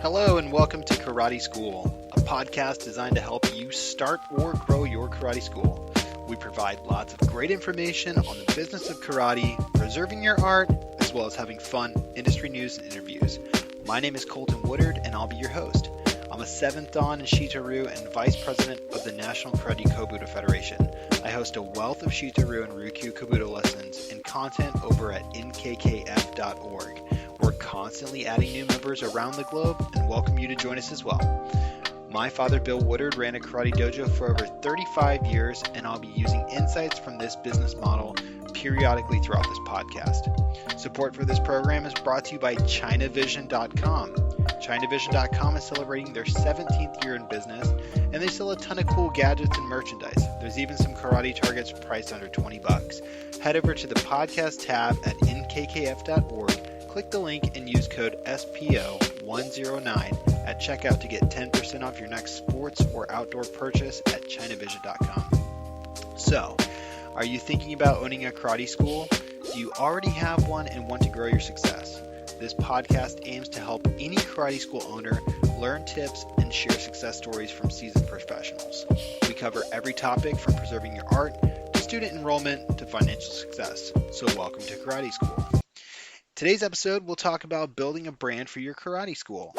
Hello and welcome to Karate School, a podcast designed to help you start or grow your karate school. We provide lots of great information on the business of karate, preserving your art, as well as having fun industry news and interviews. My name is Colton Woodard and I'll be your host. I'm a 7th Dan in Shito-Ryu and Vice President of the National Karate Kobudo Federation. I host a wealth of Shito-Ryu and Ryukyu Kobudo lessons and content over at nkkf.org. We're constantly adding new members around the globe and welcome you to join us as well. My father, Bill Woodard, ran a karate dojo for over 35 years, and I'll be using insights from this business model periodically throughout this podcast. Support for this program is brought to you by ChinaVision.com. ChinaVision.com is celebrating their 17th year in business, and they sell a ton of cool gadgets and merchandise. There's even some karate targets priced under $20. Head over to the podcast tab at nkkf.org. Click the link and use code SPO109 at checkout to get 10% off your next sports or outdoor purchase at ChinaVision.com. So, are you thinking about owning a karate school? Do you already have one and want to grow your success? This podcast aims to help any karate school owner learn tips and share success stories from seasoned professionals. We cover every topic from preserving your art to student enrollment to financial success. So welcome to Karate School. Today's episode, we'll talk about building a brand for your karate school.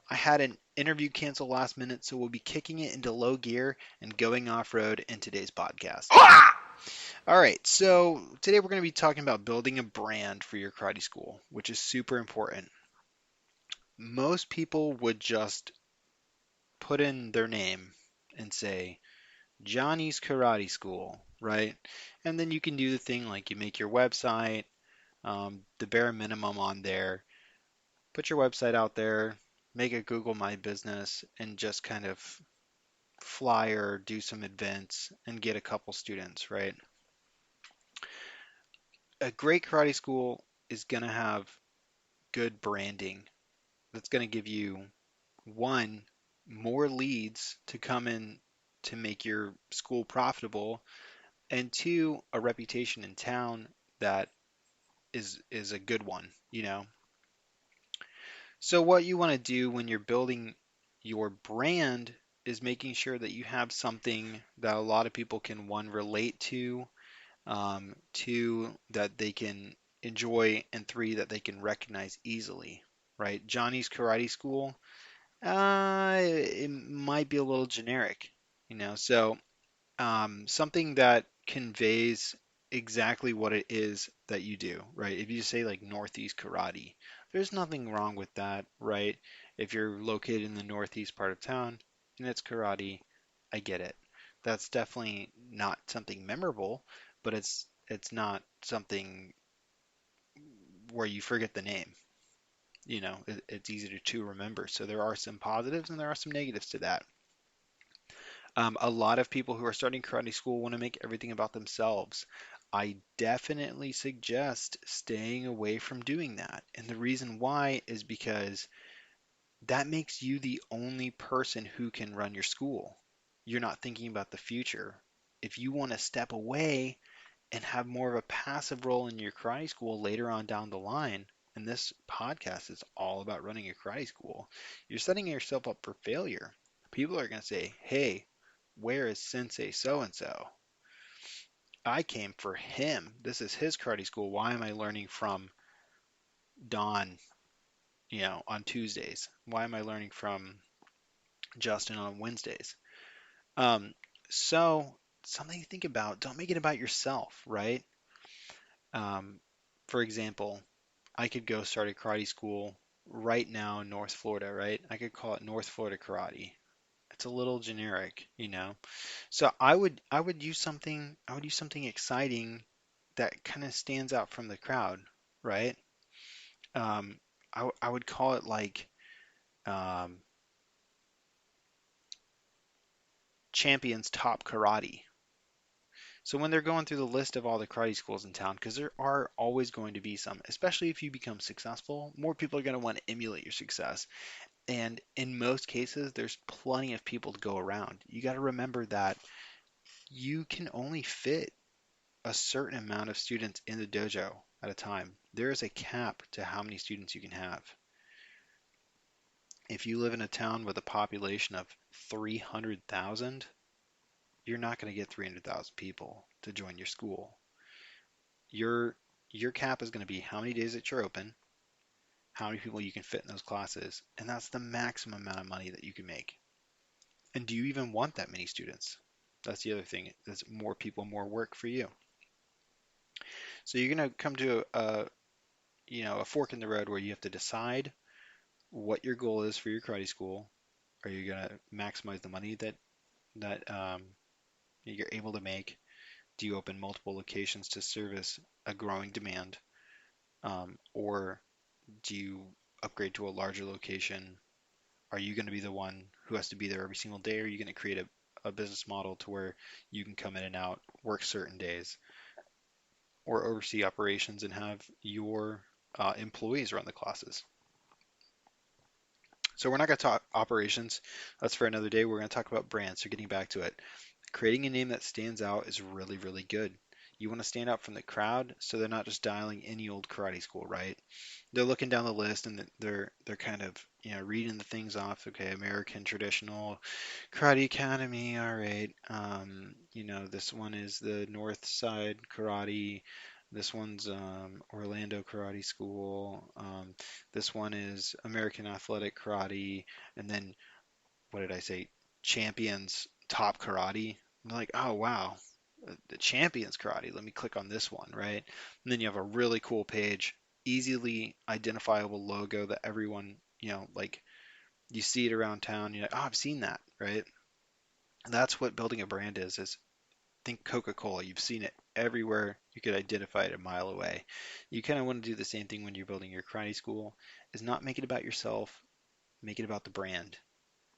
I had an interview cancel last minute, so we'll be kicking it into low gear and going off-road in today's podcast. All right, so today we're going to be talking about building a brand for your karate school, which is super important. Most people would just put in their name and say, Johnny's Karate School, right? And then you can do the thing like you make your website, the bare minimum on there, put your website out there, make a Google My Business, and just kind of flyer, do some events, and get a couple students, right? A great karate school is going to have good branding. That's going to give you, one, more leads to come in to make your school profitable, and two, a reputation in town that is a good one, you know. So what you want to do when you're building your brand is making sure that you have something that a lot of people can, one, relate to, two, that they can enjoy, and three, that they can recognize easily, right? Johnny's Karate School, it might be a little generic, you know, so something that conveys exactly what it is that you do, right? If you say like Northeast Karate, there's nothing wrong with that, right? If you're located in the northeast part of town and it's karate, I get it. That's definitely not something memorable, but it's not something where you forget the name. You know, it's easy to remember. So there are some positives and there are some negatives to that. A lot of people who are starting karate school want to make everything about themselves. I definitely suggest staying away from doing that. And the reason why is because that makes you the only person who can run your school. You're not thinking about the future. If you want to step away and have more of a passive role in your karate school later on down the line, and this podcast is all about running a karate school, you're setting yourself up for failure. People are going to say, hey, where is Sensei so-and-so? I came for him. This is his karate school. Why am I learning from Don, on Tuesdays? Why am I learning from Justin on Wednesdays? Um, so something to think about. Don't make it about yourself, right? Um, for example, I could go start a karate school right now in North Florida, right? I could call it North Florida Karate. It's a little generic, you know. So I would use something exciting that kind of stands out from the crowd, right? Um, I would call it like um, Champions Top Karate. So when they're going through the list of all the karate schools in town, because there are always going to be some, especially if you become successful, more people are going to want to emulate your success. And in most cases, there's plenty of people to go around. You got to remember that you can only fit a certain amount of students in the dojo at a time. There is a cap to how many students you can have. If you live in a town with a population of 300,000, you're not going to get 300,000 people to join your school. Your your cap is going to be how many days that you're open, how many people you can fit in those classes, and that's the maximum amount of money that you can make. And do you even want that many students? That's the other thing. That's more people, more work for you. So you're going to come to a fork in the road where you have to decide what your goal is for your karate school. Are you going to maximize the money that you're able to make? Do you open multiple locations to service a growing demand, or do you upgrade to a larger location? Are you going to be the one who has to be there every single day? Or are you going to create a business model to where you can come in and out, work certain days, or oversee operations and have your employees run the classes? So we're not going to talk operations. That's for another day. We're going to talk about brands. So getting back to it, creating a name that stands out is really, really good. You want to stand out from the crowd so they're not just dialing any old karate school, right? They're looking down the list and they're kind of, reading the things off. Okay, American Traditional Karate Academy, all right. This one is the North Side Karate. This one's Orlando Karate School. This one is American Athletic Karate. And then, what did I say? Champions Top Karate. I'm like, oh, wow. The Champions Karate. Let me click on this one, right? And then you have a really cool page, easily identifiable logo that everyone, like you see it around town. You're like, oh, I've seen that, right? That's what building a brand is think Coca-Cola. You've seen it everywhere. You could identify it a mile away. You kind of want to do the same thing when you're building your karate school, is not make it about yourself, make it about the brand.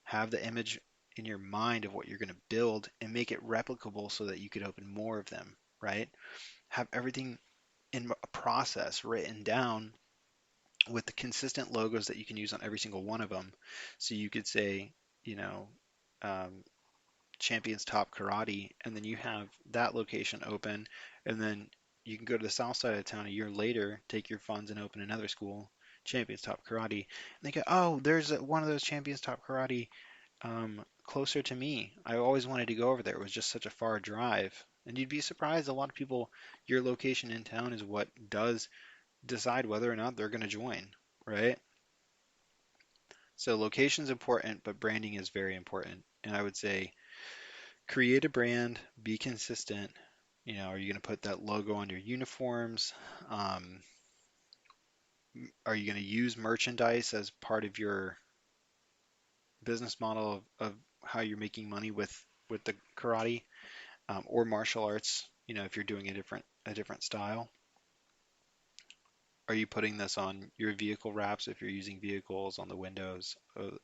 Have the image in your mind of what you're going to build and make it replicable so that you could open more of them, right? Have everything in a process written down with the consistent logos that you can use on every single one of them. So you could say, you know, um, Champions Top Karate, and then you have that location open, and then you can go to the south side of town a year later, take your funds and open another school, Champions Top Karate, and they go, oh, there's one of those Champions Top Karate closer to me. I always wanted to go over there. It was just such a far drive. And you'd be surprised, a lot of people, your location in town is what does decide whether or not they're going to join, right? So location's important, but branding is very important. And I would say create a brand, be consistent. Are you going to put that logo on your uniforms? Um, are you going to use merchandise as part of your business model of how you're making money with the karate or martial arts? If you're doing a different style, are you putting this on your vehicle wraps if you're using vehicles on the windows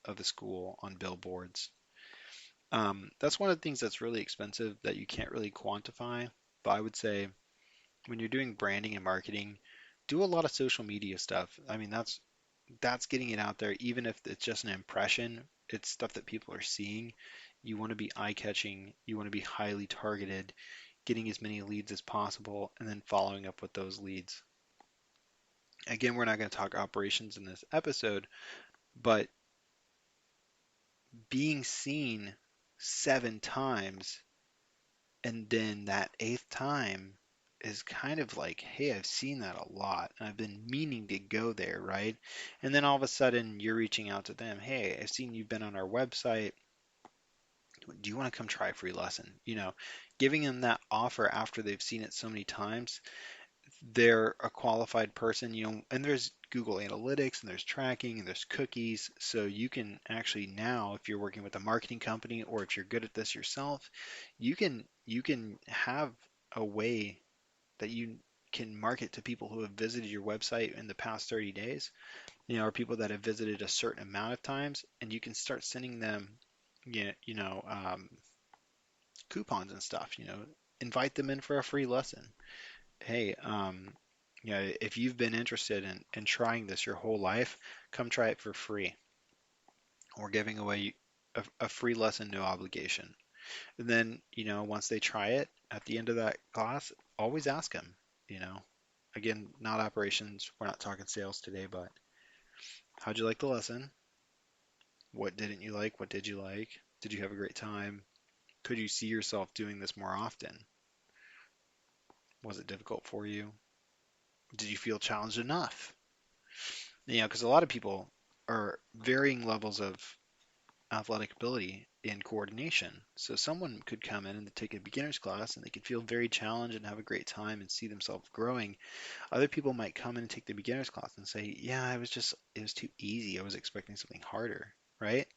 of the school on billboards? That's one of the things that's really expensive that you can't really quantify. But I would say when you're doing branding and marketing, do a lot of social media stuff. I mean, that's getting it out there, even if it's just an impression. It's stuff that people are seeing. You want to be eye-catching. You want to be highly targeted, getting as many leads as possible, and then following up with those leads. Again, we're not going to talk operations in this episode, but being seen 7 times and then that eighth time is kind of like, hey, I've seen that a lot and I've been meaning to go there, right? And then all of a sudden you're reaching out to them, hey, I've seen you've been on our website. Do you want to come try a free lesson? Giving them that offer after they've seen it so many times, they're a qualified person, and there's Google Analytics and there's tracking and there's cookies. So you can actually now, if you're working with a marketing company or if you're good at this yourself, you can have a way that you can market to people who have visited your website in the past 30 days, or people that have visited a certain amount of times, and you can start sending them, coupons and stuff, invite them in for a free lesson. Hey, if you've been interested in trying this your whole life, come try it for free. We're giving away a free lesson, no obligation. And then, once they try it at the end of that class, always ask them, you know, again, not operations. We're not talking sales today, but how'd you like the lesson? What didn't you like? What did you like? Did you have a great time? Could you see yourself doing this more often? Was it difficult for you? Did you feel challenged enough? Because a lot of people are varying levels of athletic ability and coordination. So someone could come in and take a beginner's class and they could feel very challenged and have a great time and see themselves growing. Other people might come in and take the beginner's class and say, yeah, it was too easy. I was expecting something harder, right?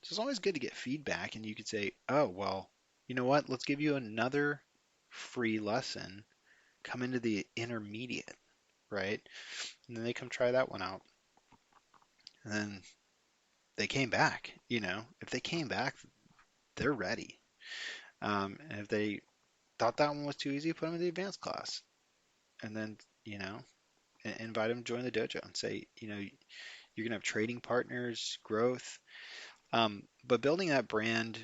So it's always good to get feedback and you could say, oh, well, you know what? Let's give you another free lesson. Come into the intermediate, right? And then they come try that one out. And then they came back, if they came back, they're ready. And if they thought that one was too easy, put them in the advanced class. And then, invite them to join the dojo and say, you're going to have trading partners, growth. But building that brand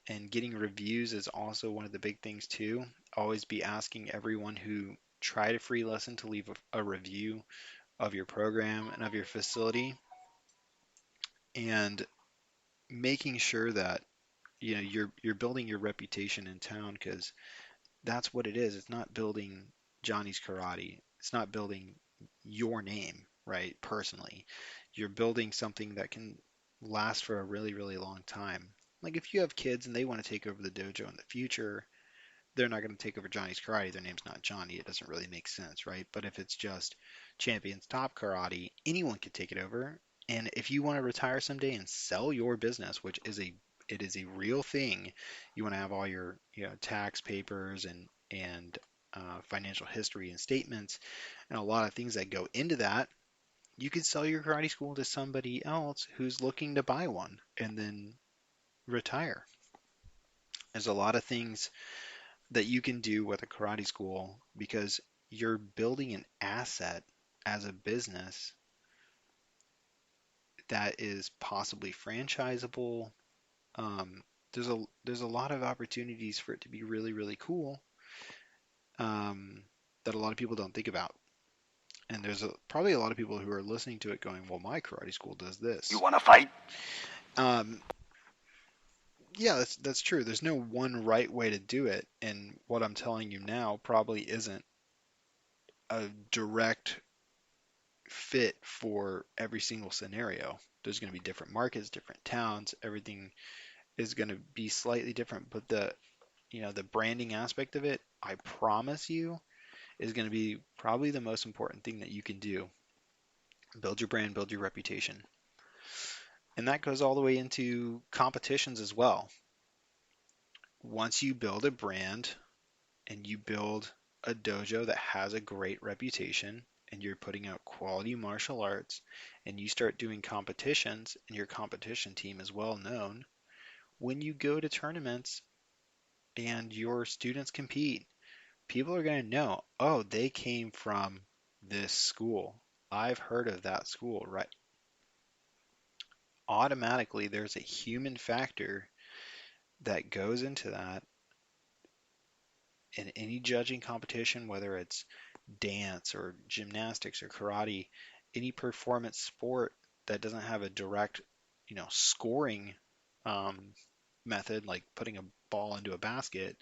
and getting reviews is also one of the big things too. Always be asking everyone who tried a free lesson to leave a review of your program and of your facility, and making sure that you're building your reputation in town, because that's what it is. It's not building Johnny's Karate. It's not building your name, right? Personally, you're building something that can last for a really, really long time. Like if you have kids and they want to take over the dojo in the future, they're not going to take over Johnny's Karate. Their name's not Johnny. It doesn't really make sense, right? But if it's just Champions Top Karate, anyone could take it over. And if you want to retire someday and sell your business, which is it is a real thing, you want to have all your tax papers and financial history and statements and a lot of things that go into that. You could sell your karate school to somebody else who's looking to buy one and then retire. There's a lot of things that you can do with a karate school because you're building an asset as a business that is possibly franchisable. Um, there's a lot of opportunities for it to be really, really cool, um, that a lot of people don't think about. And probably a lot of people who are listening to it going, well, my karate school does You this. want to fight? Um, yeah, that's true. There's no one right way to do it, and what I'm telling you now probably isn't a direct fit for every single scenario. There's going to be different markets, different towns. Everything is going to be slightly different, but the branding aspect of it, I promise you, is going to be probably the most important thing that you can do. Build your brand, build your reputation. And that goes all the way into competitions as well. Once you build a brand and you build a dojo that has a great reputation and you're putting out quality martial arts and you start doing competitions and your competition team is well known, when you go to tournaments and your students compete, people are going to know, oh, they came from this school. I've heard of that school, right? Automatically, there's a human factor that goes into that in any judging competition, whether it's dance or gymnastics or karate, any performance sport that doesn't have a direct, scoring um, method like putting a ball into a basket,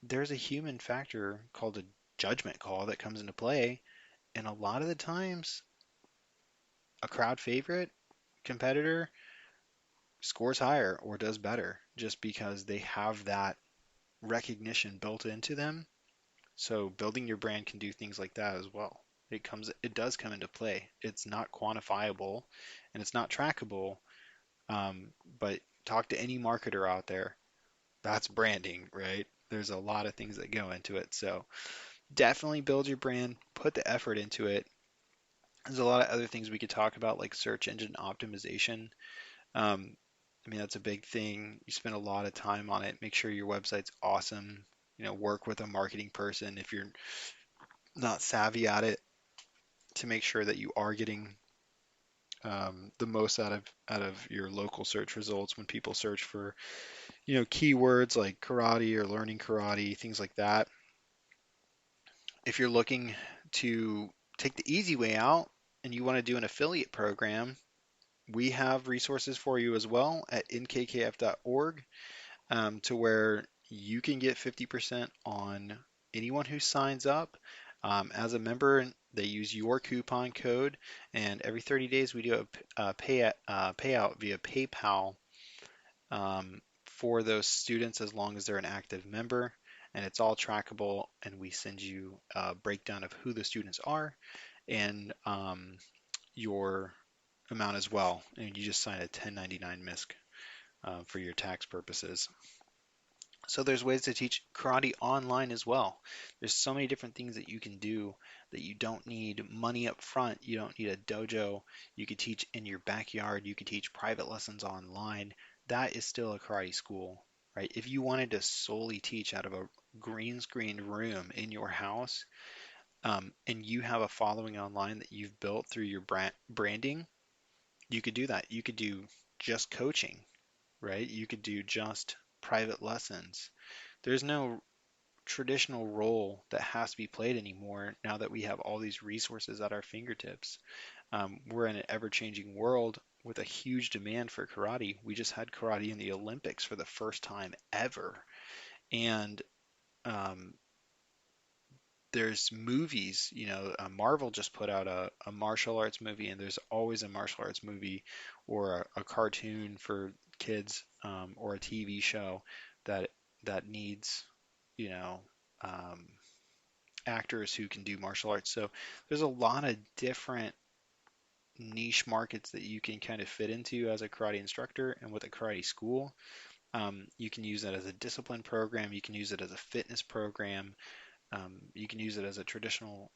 there's a human factor called a judgment call that comes into play. And a lot of the times, a crowd favorite competitor scores higher or does better just because they have that recognition built into them. So building your brand can do things like that as well. It does come into play. It's not quantifiable and it's not trackable. But talk to any marketer out there. That's branding, right? There's a lot of things that go into it. So definitely build your brand, put the effort into it. There's a lot of other things we could talk about, like search engine optimization. Um, I mean, that's a big thing. You spend a lot of time on it. Make sure your website's awesome. Work with a marketing person if you're not savvy at it, to make sure that you are getting the most out of your local search results when people search for keywords like karate or learning karate, things like that. If you're looking to take the easy way out and you want to do an affiliate program, we have resources for you as well at nkkf.org, to where you can get 50% on anyone who signs up as a member. They use your coupon code, and every 30 days we do a payout via PayPal for those students as long as they're an active member. And it's all trackable, and we send you a breakdown of who the students are and your amount as well. And you just sign a 1099 MISC for your tax purposes. So there's ways to teach karate online as well. There's so many different things that you can do that you don't need money up front. You don't need a dojo. You could teach in your backyard. You could teach private lessons online. That is still a karate school, right? If you wanted to solely teach out of a green screen room in your house, and you have a following online that you've built through your branding, you could do that. You could do just coaching, right? You could do just private lessons. There's no traditional role that has to be played anymore now that we have all these resources at our fingertips. We're in an ever-changing world with a huge demand for karate. We just had karate in the Olympics for the first time ever. And um, there's movies, Marvel just put out a martial arts movie, and there's always a martial arts movie or a cartoon for kids, or a TV show that needs, you know, um, actors who can do martial arts. So there's a lot of different niche markets that you can kind of fit into as a karate instructor and with a karate school. You can use that as a discipline program. You can use it as a fitness program. You can use it as a traditional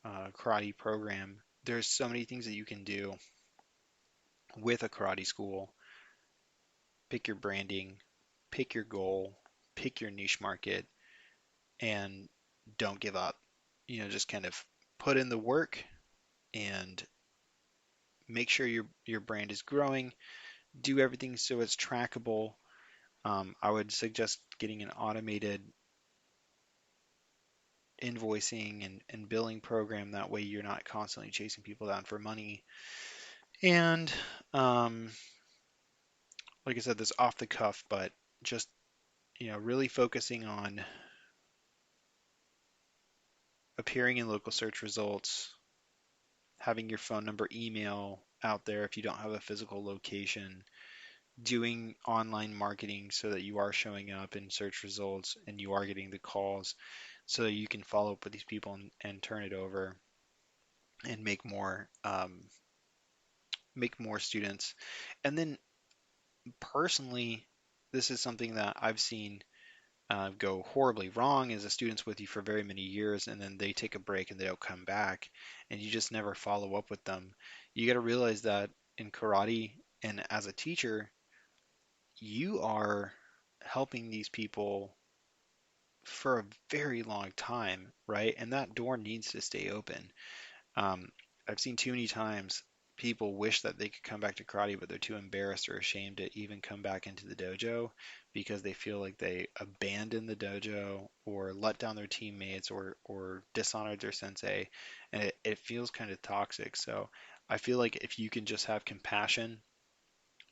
karate program. There's so many things that you can do with a karate school. Pick your branding, pick your goal, pick your niche market, and don't give up. Just kind of put in the work and make sure your brand is growing. Do everything so it's trackable. I would suggest getting an automated invoicing and billing program. That way you're not constantly chasing people down for money. And like I said, this off the cuff, but just really focusing on appearing in local search results, having your phone number, email out there if you don't have a physical location, doing online marketing so that you are showing up in search results and you are getting the calls so that you can follow up with these people and turn it over and make more students. And then personally, this is something that I've seen go horribly wrong is the students with you for very many years and then they take a break and they don't come back and you just never follow up with them. You got to realize that in karate and as a teacher, you are helping these people for a very long time, right? And that door needs to stay open. Um, I've seen too many times people wish that they could come back to karate, but they're too embarrassed or ashamed to even come back into the dojo because they feel like they abandoned the dojo or let down their teammates or dishonored their sensei, and it feels kind of toxic. So I feel like if you can just have compassion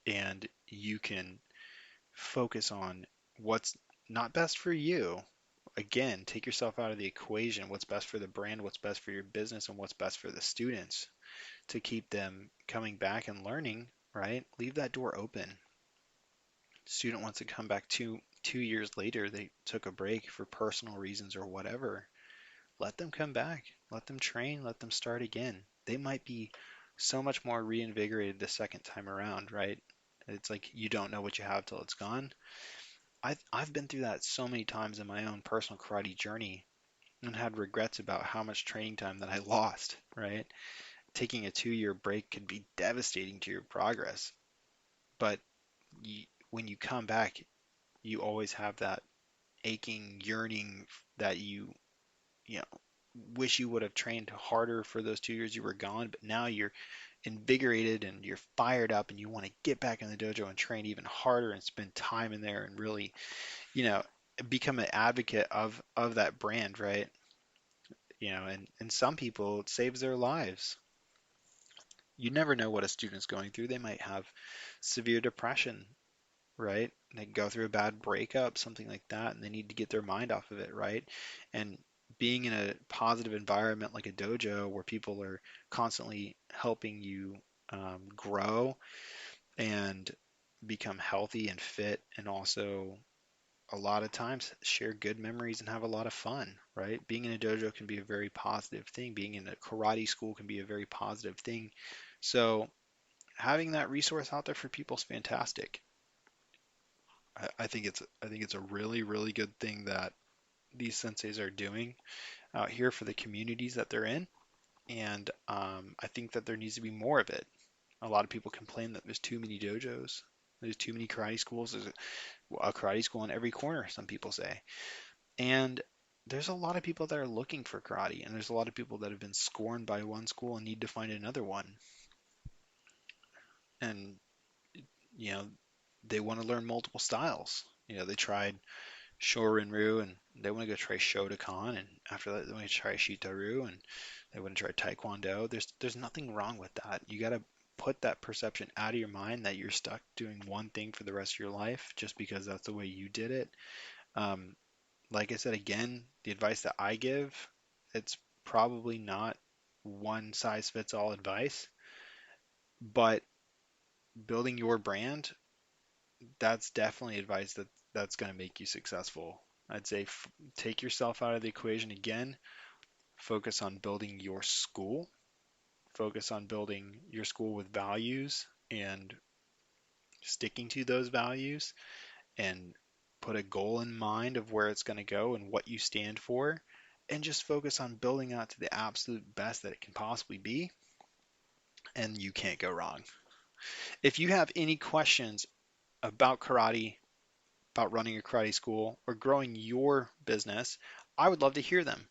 and you can focus on what's not best for you. Again, take yourself out of the equation. What's best for the brand, what's best for your business, and what's best for the students to keep them coming back and learning, right? Leave that door open. Student wants to come back 2 years later, they took a break for personal reasons or whatever. Let them come back. Let them train. Let them start again. They might be so much more reinvigorated the second time around, right? It's like you don't know what you have till it's gone. I've been through that so many times in my own personal karate journey and had regrets about how much training time that I lost, right? Taking a 2-year break could be devastating to your progress, but when you come back, you always have that aching yearning that you know, wish you would have trained harder for those 2 years you were gone, but now you're invigorated and you're fired up and you want to get back in the dojo and train even harder and spend time in there and really, you know, become an advocate of that brand, right? And some people it saves their lives. You never know what a student's going through. They might have severe depression, right? They go through a bad breakup, something like that, and they need to get their mind off of it, right? And being in a positive environment like a dojo where people are constantly helping you grow and become healthy and fit, and also a lot of times share good memories and have a lot of fun, right? Being in a dojo can be a very positive thing. Being in a karate school can be a very positive thing. So having that resource out there for people is fantastic. I think it's a really, really good thing that these senseis are doing out here for the communities that they're in. And I think that there needs to be more of it. A lot of people complain that there's too many dojos. There's too many karate schools. There's a karate school in every corner, some people say. And there's a lot of people that are looking for karate, and there's a lot of people that have been scorned by one school and need to find another one. And, you know, they want to learn multiple styles. They tried Shorin-ryu and they want to go try Shotokan, and after that they want to try Shito-ryu and they want to try Taekwondo. There's nothing wrong with that. You got to put that perception out of your mind that you're stuck doing one thing for the rest of your life just because that's the way you did it. Um, like I said again, the advice that I give, it's probably not one size fits all advice, but building your brand, that's definitely advice that's going to make you successful. I'd say take yourself out of the equation again, focus on building your school, focus on building your school with values and sticking to those values, and put a goal in mind of where it's going to go and what you stand for, and just focus on building out to the absolute best that it can possibly be, and you can't go wrong. If you have any questions about karate, about running a karate school, or growing your business, I would love to hear them.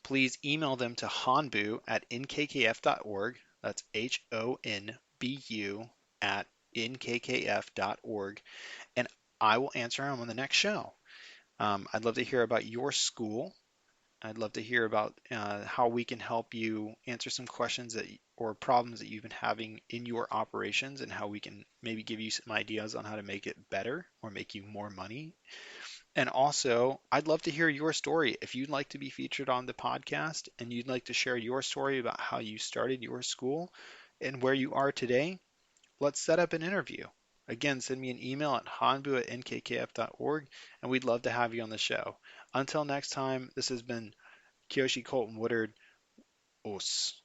Please email them to honbu@nkkf.org. That's HONBU at nkkf.org. And I will answer them on the next show. I'd love to hear about your school. I'd love to hear about how we can help you answer some questions or problems that you've been having in your operations, and how we can maybe give you some ideas on how to make it better or make you more money. And also, I'd love to hear your story. If you'd like to be featured on the podcast and you'd like to share your story about how you started your school and where you are today, let's set up an interview. Again, send me an email at hanbu@nkkf.org, and we'd love to have you on the show. Until next time, this has been Kyoshi Colton Woodard. Os.